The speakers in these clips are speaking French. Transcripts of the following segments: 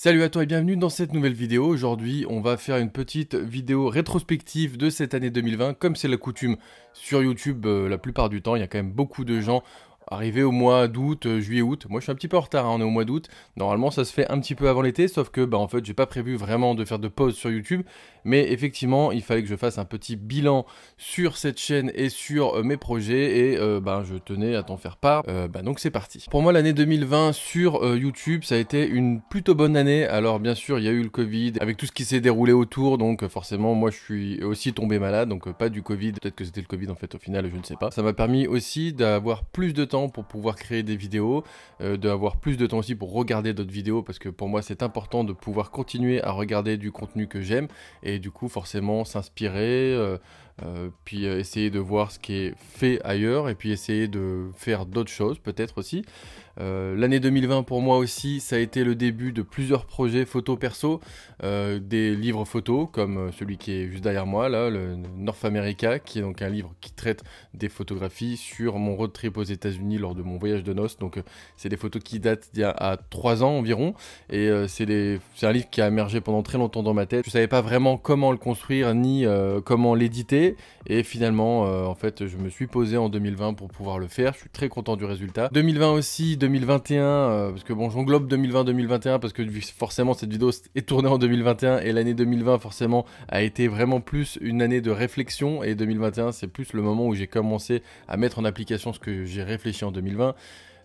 Salut à toi et bienvenue dans cette nouvelle vidéo. Aujourd'hui, on va faire une petite vidéo rétrospective de cette année 2020. Comme c'est la coutume sur YouTube, la plupart du temps, il y a quand même beaucoup de gens arrivés au mois d'août, juillet-août. Moi, je suis un petit peu en retard, hein, on est au mois d'août. Normalement, ça se fait un petit peu avant l'été, sauf que, en fait, j'ai pas prévu vraiment de faire de pause sur YouTube. Mais effectivement, il fallait que je fasse un petit bilan sur cette chaîne et sur mes projets. Et je tenais à t'en faire part. Donc, c'est parti. Pour moi, l'année 2020 sur YouTube, ça a été une plutôt bonne année. Alors, bien sûr, il y a eu le Covid, avec tout ce qui s'est déroulé autour. Donc, forcément, moi, je suis aussi tombé malade. Donc, pas du Covid. Peut-être que c'était le Covid, en fait, au final, je ne sais pas. Ça m'a permis aussi d'avoir plus de temps pour pouvoir créer des vidéos, d'avoir plus de temps aussi pour regarder d'autres vidéos, parce que pour moi, c'est important de pouvoir continuer à regarder du contenu que j'aime. Et du coup forcément s'inspirer, puis essayer de voir ce qui est fait ailleurs et puis essayer de faire d'autres choses peut-être aussi. L'année 2020 pour moi aussi, ça a été le début de plusieurs projets photo perso, des livres photos comme celui qui est juste derrière moi là, le North America, qui est donc un livre qui traite des photographies sur mon road trip aux États-Unis lors de mon voyage de noces. Donc c'est des photos qui datent d'il y a 3 ans environ, et c'est un livre qui a émergé pendant très longtemps dans ma tête. Je savais pas vraiment comment le construire ni comment l'éditer, et finalement en fait je me suis posé en 2020 pour pouvoir le faire. Je suis très content du résultat. 2020 aussi, 2021, parce que bon, j'englobe 2020-2021 parce que forcément cette vidéo est tournée en 2021 et l'année 2020 forcément a été vraiment plus une année de réflexion, et 2021 c'est plus le moment où j'ai commencé à mettre en application ce que j'ai réfléchi en 2020.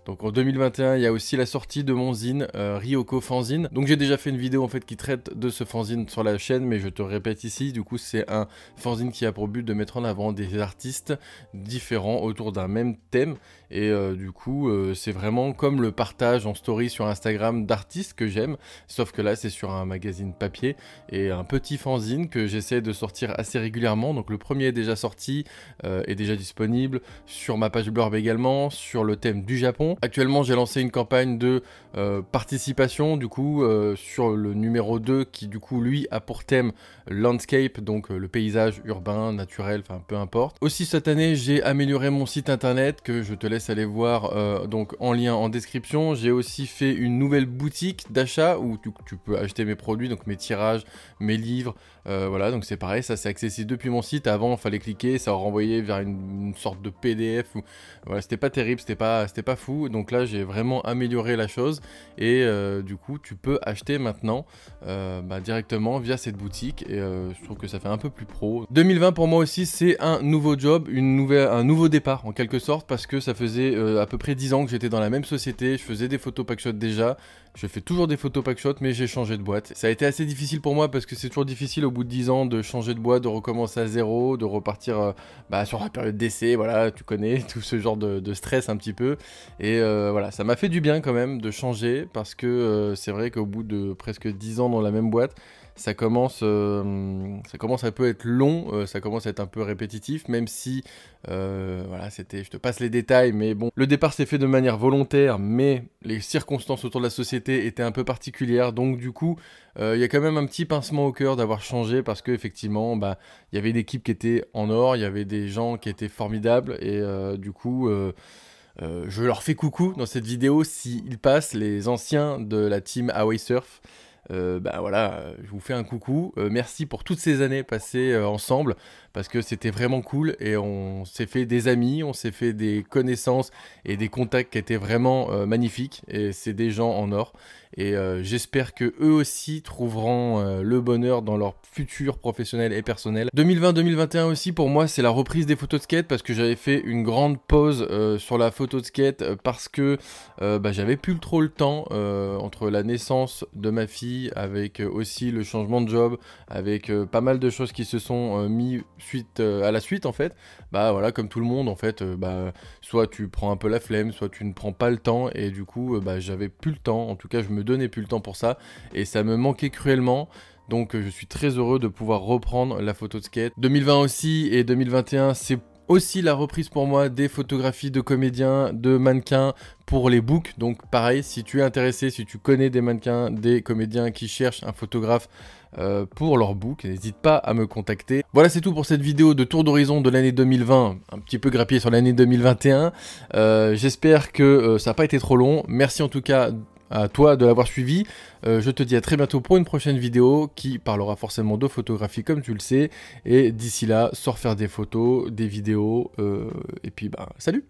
Donc en 2021, il y a aussi la sortie de mon zine, Ryoko Fanzine. Donc j'ai déjà fait une vidéo en fait qui traite de ce fanzine sur la chaîne, mais je te répète ici, du coup c'est un fanzine qui a pour but de mettre en avant des artistes différents autour d'un même thème. Et du coup c'est vraiment comme le partage en story sur Instagram d'artistes que j'aime, sauf que là c'est sur un magazine papier et un petit fanzine que j'essaie de sortir assez régulièrement. Donc le premier est déjà sorti, est déjà disponible sur ma page Blurb également, sur le thème du Japon. Actuellement, j'ai lancé une campagne de participation, du coup, sur le numéro 2, qui, du coup, lui, a pour thème landscape, donc le paysage urbain, naturel, enfin, peu importe. Aussi, cette année, j'ai amélioré mon site internet, que je te laisse aller voir, donc, en lien en description. J'ai aussi fait une nouvelle boutique d'achat, où tu peux acheter mes produits, donc mes tirages, mes livres, voilà, donc c'est pareil, ça c'est accessible depuis mon site. Avant, il fallait cliquer, ça renvoyait vers une sorte de PDF, voilà, c'était pas terrible, c'était pas fou. Donc là j'ai vraiment amélioré la chose, et du coup tu peux acheter maintenant directement via cette boutique, et je trouve que ça fait un peu plus pro. 2020 pour moi aussi c'est un nouveau job, un nouveau départ en quelque sorte, parce que ça faisait à peu près 10 ans que j'étais dans la même société. Je faisais des photos packshot déjà, je fais toujours des photos packshot, mais j'ai changé de boîte. Ça a été assez difficile pour moi, parce que c'est toujours difficile au bout de 10 ans de changer de boîte, de recommencer à zéro, de repartir sur la période d'essai, voilà, tu connais tout ce genre de stress un petit peu. Et voilà, ça m'a fait du bien quand même de changer, parce que c'est vrai qu'au bout de presque 10 ans dans la même boîte, ça commence à peu être long, ça commence à être un peu répétitif, même si, voilà, je te passe les détails, mais bon, le départ s'est fait de manière volontaire, mais les circonstances autour de la société étaient un peu particulières, donc du coup, il y a quand même un petit pincement au cœur d'avoir changé, parce que effectivement, il y avait une équipe qui était en or, il y avait des gens qui étaient formidables, et du coup... je leur fais coucou dans cette vidéo s'ils passent, les anciens de la team Away Surf. Voilà, je vous fais un coucou. Merci pour toutes ces années passées ensemble, parce que c'était vraiment cool, et on s'est fait des amis, on s'est fait des connaissances et des contacts qui étaient vraiment magnifiques, et c'est des gens en or. Et j'espère que eux aussi trouveront le bonheur dans leur futur professionnel et personnel. 2020-2021 aussi pour moi c'est la reprise des photos de skate, parce que j'avais fait une grande pause sur la photo de skate, parce que j'avais plus trop le temps entre la naissance de ma fille, avec aussi le changement de job, avec pas mal de choses qui se sont mis à la suite en fait. Voilà, comme tout le monde en fait, soit tu prends un peu la flemme, soit tu ne prends pas le temps, et du coup j'avais plus le temps, en tout cas je me donnais plus le temps pour ça, et ça me manquait cruellement. Donc je suis très heureux de pouvoir reprendre la photo de skate. 2020 aussi, et 2021 c'est aussi la reprise pour moi des photographies de comédiens, de mannequins pour les books. Donc pareil, si tu es intéressé, si tu connais des mannequins, des comédiens qui cherchent un photographe pour leur book, n'hésite pas à me contacter. Voilà, c'est tout pour cette vidéo de tour d'horizon de l'année 2020, un petit peu grappillé sur l'année 2021. J'espère que ça n'a pas été trop long. Merci en tout cas à toi de l'avoir suivi. Je te dis à très bientôt pour une prochaine vidéo qui parlera forcément de photographie comme tu le sais. Et d'ici là, sors faire des photos, des vidéos, et puis bah salut!